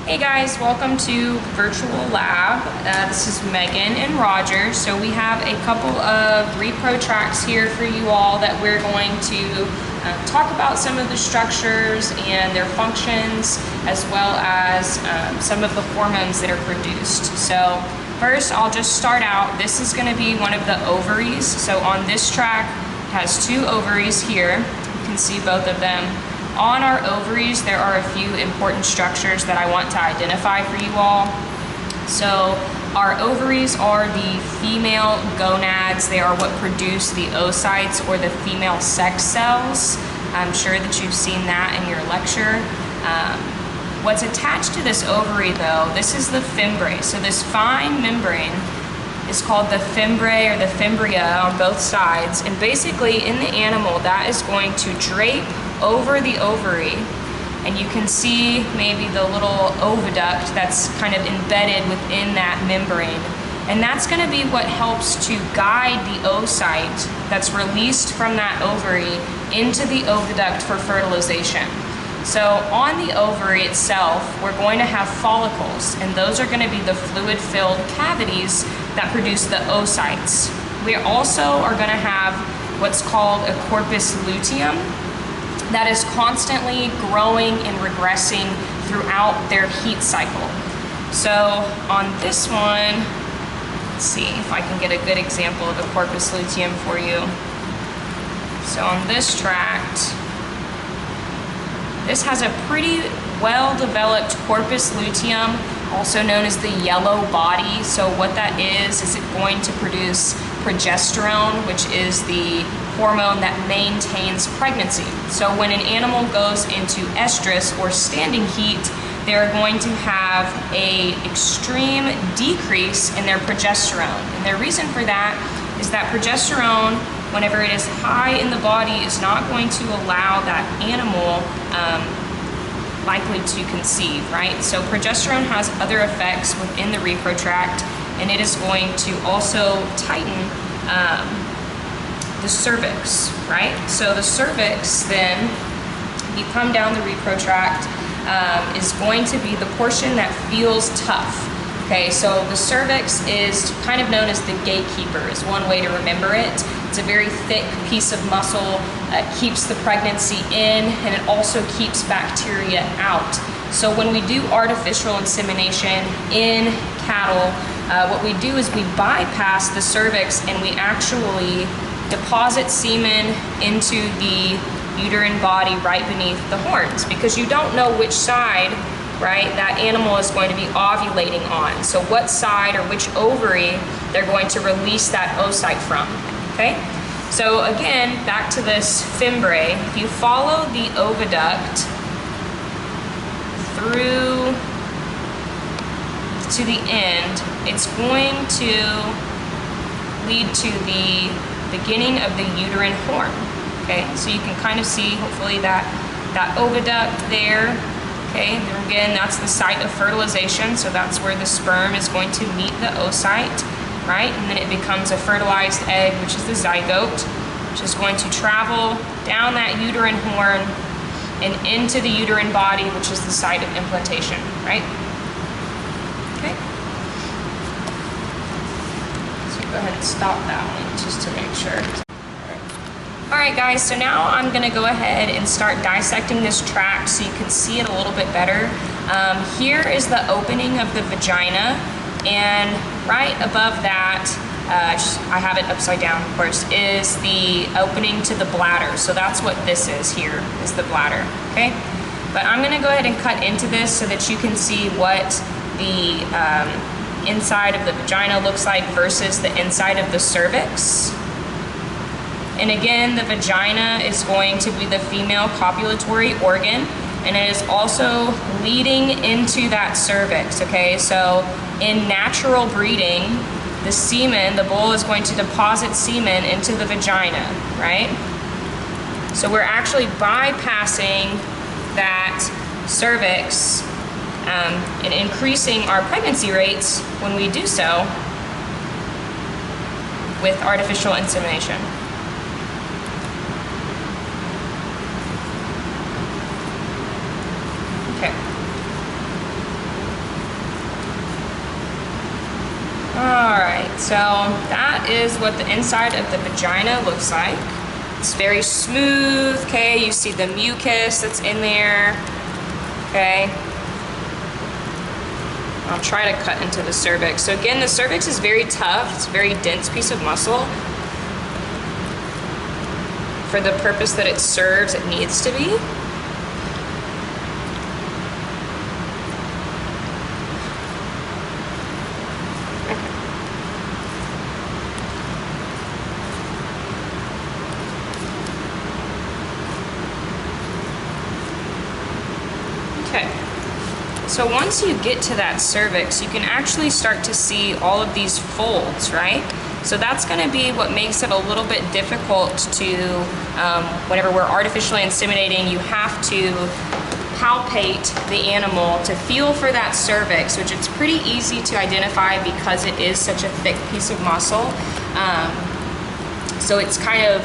Hey guys, welcome to Virtual Lab. This is Megan and Roger. So we have a couple of repro tracks here for you all that we're going to talk about some of the structures and their functions, as well as some of the hormones that are produced. So first, I'll just start out. This is going to be one of the ovaries. So on this track, it has two ovaries here. You can see both of them. On our ovaries, there are a few important structures that I want to identify for you all. So our ovaries are the female gonads. They are what produce the oocytes, or the female sex cells. I'm sure that you've seen that in your lecture. What's attached to this ovary though, this is the fimbriae. So this fine membrane is called the fimbriae, or the fimbria on both sides. And basically in the animal, that is going to drape over the ovary, and you can see maybe the little oviduct that's kind of embedded within that membrane. And that's going to be what helps to guide the oocyte that's released from that ovary into the oviduct for fertilization. So on the ovary itself, we're going to have follicles, and those are going to be the fluid-filled cavities that produce the oocytes. We also are going to have what's called a corpus luteum that is constantly growing and regressing throughout their heat cycle. So on this one, let's see if I can get a good example of a corpus luteum for you. So on this tract, this has a pretty well-developed corpus luteum, also known as the yellow body. So what that is it going to produce progesterone, which is the hormone that maintains pregnancy. So when an animal goes into estrus, or standing heat, they're going to have an extreme decrease in their progesterone. And the reason for that is that progesterone, whenever it is high in the body, is not going to allow that animal likely to conceive, right? So progesterone has other effects within the repro tract, and it is going to also tighten the cervix, right? So the cervix, then, you come down the repro tract, is going to be the portion that feels tough. Okay, so the cervix is kind of known as the gatekeeper, is one way to remember it. It's a very thick piece of muscle. It keeps the pregnancy in, and it also keeps bacteria out. So when we do artificial insemination in cattle, what we do is we bypass the cervix, and we actually deposit semen into the uterine body right beneath the horns, because you don't know which side, right, that animal is going to be ovulating on. So what side, or which ovary, they're going to release that oocyte from, okay? So again, back to this fimbriae, if you follow the oviduct through to the end, it's going to lead to the beginning of the uterine horn. Okay, so you can kind of see, hopefully, that oviduct there. Okay, and again, that's the site of fertilization, so that's where the sperm is going to meet the oocyte, right? And then it becomes a fertilized egg, which is the zygote, which is going to travel down that uterine horn and into the uterine body, which is the site of implantation, right? Okay. So go ahead and stop that one just to make sure. All right guys, so now I'm gonna go ahead and start dissecting this tract so you can see it a little bit better. Here is the opening of the vagina, and right above that, I have it upside down, of course, is the opening to the bladder. So that's what this is here, is the bladder, okay? But I'm gonna go ahead and cut into this so that you can see what the inside of the vagina looks like versus the inside of the cervix. And again, the vagina is going to be the female copulatory organ, and it is also leading into that cervix, okay? So in natural breeding, the semen, the bull is going to deposit semen into the vagina, right? So we're actually bypassing that cervix and increasing our pregnancy rates when we do so with artificial insemination. Okay. So that is what the inside of the vagina looks like. It's very smooth, okay? You see the mucus that's in there, okay? I'll try to cut into the cervix. So again, the cervix is very tough. It's a very dense piece of muscle. For the purpose that it serves, it needs to be. So once you get to that cervix, you can actually start to see all of these folds, right? So that's going to be what makes it a little bit difficult to, whenever we're artificially inseminating, you have to palpate the animal to feel for that cervix, which it's pretty easy to identify because it is such a thick piece of muscle. So it's kind of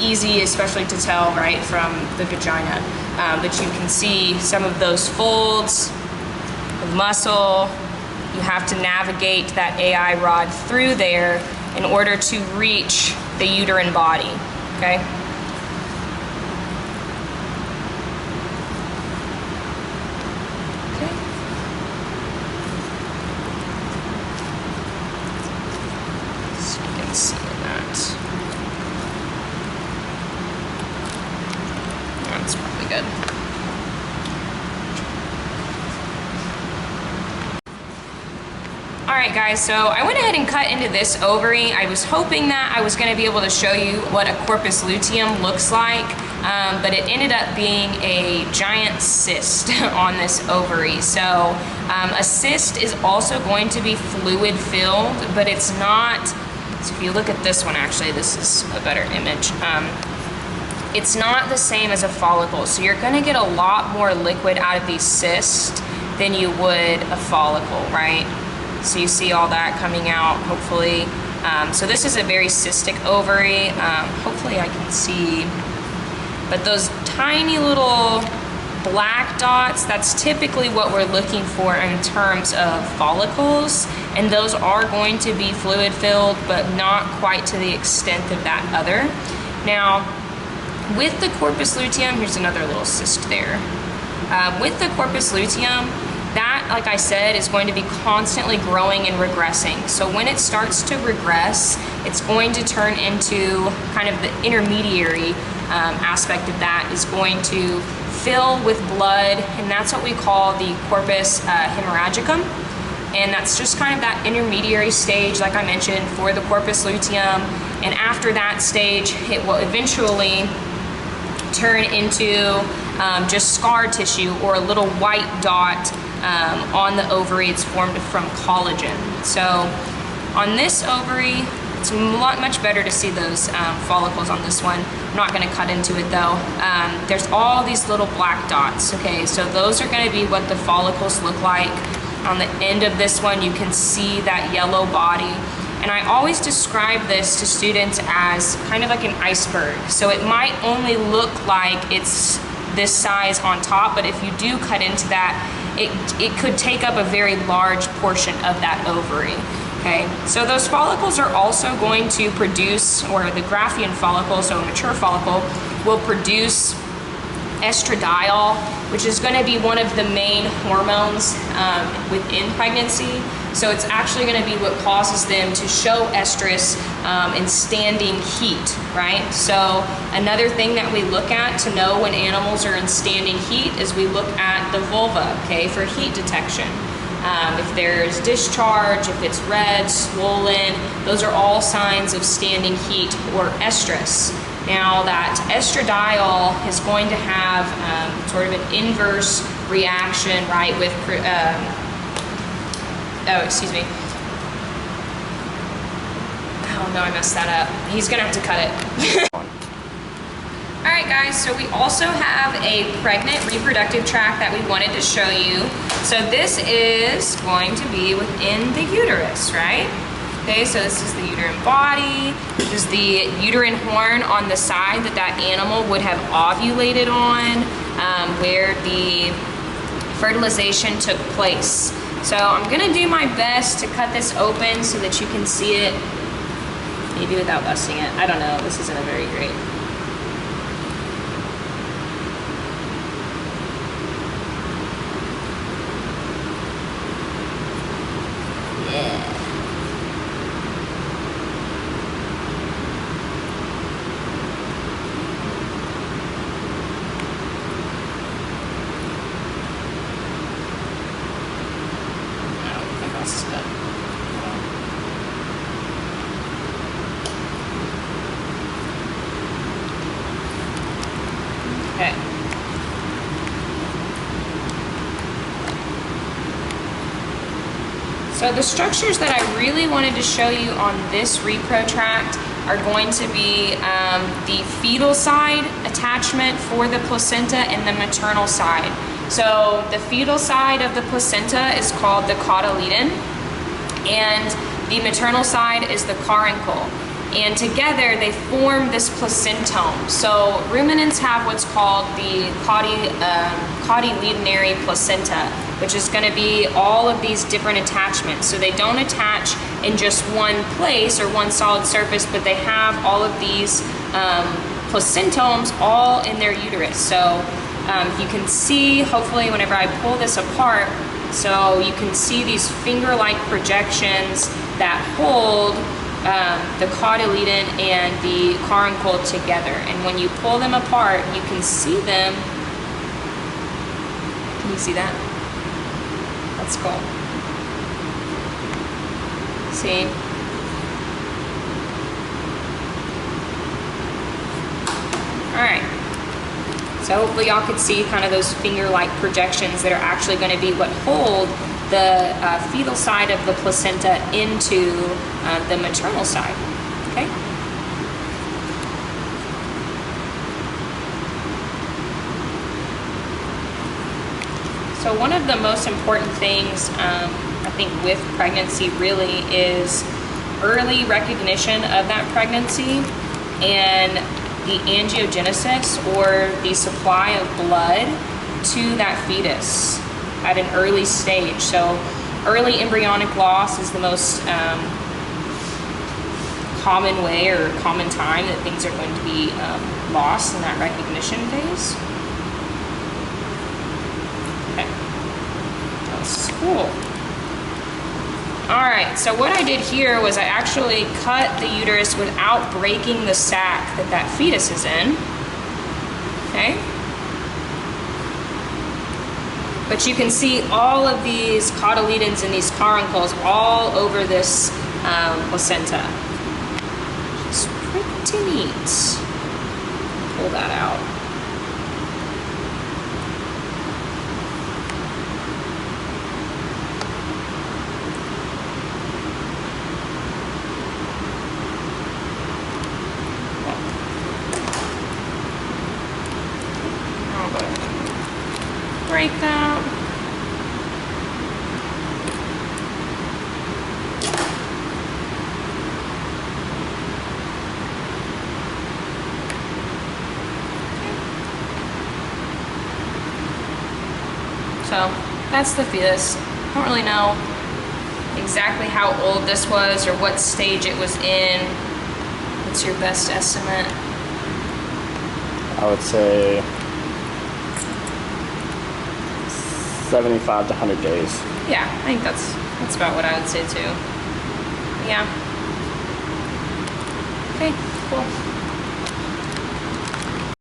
easy, especially to tell, right, from the vagina. But you can see some of those folds of muscle. You have to navigate that AI rod through there in order to reach the uterine body, okay? Okay. So you can see that. That's probably good. Alright guys, so I went ahead and cut into this ovary. I was hoping that I was going to be able to show you what a corpus luteum looks like, but it ended up being a giant cyst on this ovary. So a cyst is also going to be fluid filled, but it's not, so if you look at this one, actually this is a better image. It's not the same as a follicle, so you're going to get a lot more liquid out of these cysts than you would a follicle, right? So you see all that coming out, hopefully. So this is a very cystic ovary. Hopefully I can see. But those tiny little black dots, that's typically what we're looking for in terms of follicles. And those are going to be fluid filled, but not quite to the extent of that other. Now, with the corpus luteum, here's another little cyst there. With the corpus luteum, that, like I said, is going to be constantly growing and regressing. So when it starts to regress, it's going to turn into kind of the intermediary aspect of that is going to fill with blood, and that's what we call the corpus hemorrhagicum. And that's just kind of that intermediary stage, like I mentioned, for the corpus luteum. And after that stage, it will eventually turn into just scar tissue or a little white dot on the ovary. It's formed from collagen. So on this ovary, it's much better to see those follicles on this one. I'm not going to cut into it though. There's all these little black dots. Okay, so those are going to be what the follicles look like. On the end of this one, you can see that yellow body. And I always describe this to students as kind of like an iceberg. So it might only look like it's this size on top, but if you do cut into that, it could take up a very large portion of that ovary. Okay, so those follicles are also going to produce, or the Graafian follicle, so a mature follicle, will produce estradiol, which is going to be one of the main hormones within pregnancy. So it's actually going to be what causes them to show estrus in standing heat, right? So another thing that we look at to know when animals are in standing heat is we look at the vulva, okay, for heat detection. If there's discharge, if it's red, swollen, those are all signs of standing heat or estrus. Now that estradiol is going to have sort of an inverse reaction, right, with, oh, excuse me. Oh no, I messed that up. He's gonna have to cut it. All right guys, so we also have a pregnant reproductive tract that we wanted to show you. So this is going to be within the uterus, right? Okay, so this is the uterine body. This is the uterine horn on the side that that animal would have ovulated on, where the fertilization took place. So I'm gonna do my best to cut this open so that you can see it, maybe without busting it. I don't know, this isn't a very great. Yeah. Okay. So the structures that I really wanted to show you on this repro tract are going to be the fetal side attachment for the placenta and the maternal side. So the fetal side of the placenta is called the cotyledon, and the maternal side is the caruncle. And together they form this placentome. So ruminants have what's called the cotyledonary placenta, which is going to be all of these different attachments. So they don't attach in just one place or one solid surface, but they have all of these placentomes all in their uterus. So you can see, hopefully, whenever I pull this apart, so you can see these finger-like projections that hold the cotyledon and the caruncle together. And when you pull them apart, you can see them. Can you see that? That's cool. See? All right. So hopefully y'all could see kind of those finger-like projections that are actually going to be what hold the fetal side of the placenta into the maternal side, okay? So one of the most important things, I think, with pregnancy really is early recognition of that pregnancy and the angiogenesis, or the supply of blood to that fetus at an early stage. So early embryonic loss is the most common way or common time that things are going to be lost in that recognition phase. Okay, that's cool. All right, so what I did here was I actually cut the uterus without breaking the sac that fetus is in, okay? But you can see all of these cotyledons and these caruncles all over this placenta. It's pretty neat. Pull that out. Break that. So that's the fetus. Don't really know exactly how old this was or what stage it was in. What's your best estimate? I would say 75 to 100 days. Yeah, I think that's about what I would say too. Yeah. Okay, cool.